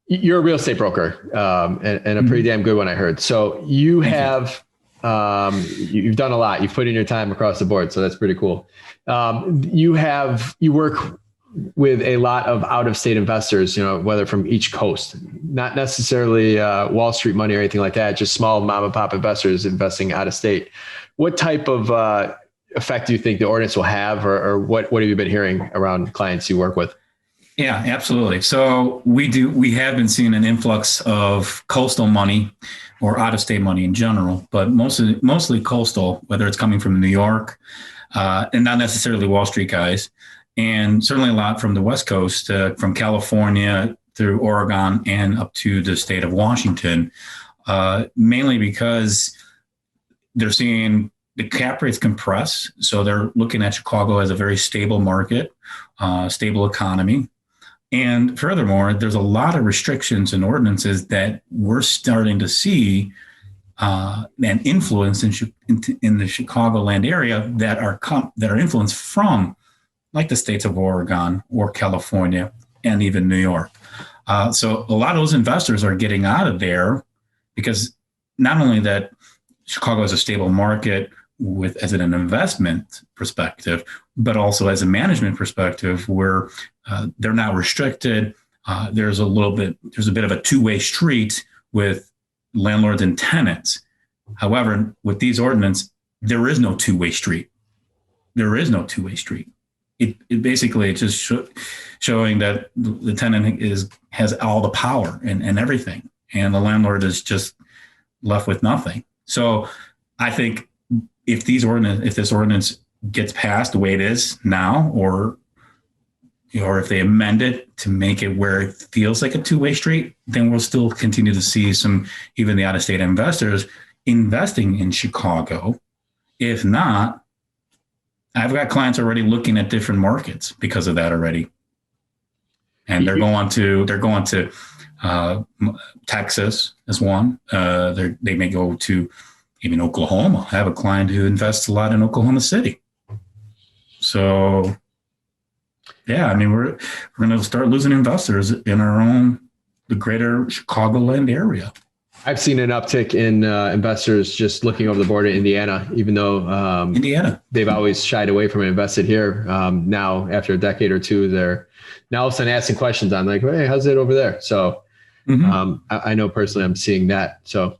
You're a real estate broker, and a pretty damn good one, I heard. So you have, you've done a lot. You've put in your time across the board. So that's pretty cool. You work with a lot of out-of-state investors, whether from each coast, not necessarily Wall Street money or anything like that, just small mom and pop investors investing out of state. What type of effect do you think the ordinance will have, or what have you been hearing around clients you work with? Yeah, absolutely. So we have been seeing an influx of coastal money or out-of-state money in general, but mostly coastal, whether it's coming from New York and not necessarily Wall Street guys, and certainly a lot from the West Coast, from California through Oregon and up to the state of Washington, mainly because they're seeing the cap rates compress. So they're looking at Chicago as a very stable market, stable economy. And furthermore, there's a lot of restrictions and ordinances that we're starting to see an influence in the Chicagoland area that are influenced from like the states of Oregon or California and even New York. So a lot of those investors are getting out of there because not only that Chicago is a stable market as an investment perspective, but also as a management perspective, where they're not restricted. There's a bit of a two-way street with landlords and tenants. However, with these ordinances, there is no two-way street. There is no two-way street. It basically just showing that the tenant has all the power and everything, and the landlord is just left with nothing. So I think if this ordinance gets passed the way it is now, or if they amend it to make it where it feels like a two-way street, then we'll still continue to see even the out-of-state investors investing in Chicago. If not, I've got clients already looking at different markets because of that already. And they're going to Texas as one. They may go to even Oklahoma. I have a client who invests a lot in Oklahoma City. So, yeah, I mean, we're going to start losing investors in the greater Chicagoland area. I've seen an uptick in investors just looking over the border in Indiana, even though they've always shied away from it, invested here. Now, after a decade or two, they're now all of a sudden asking questions. I'm like, hey, how's it over there? So I know personally I'm seeing that. So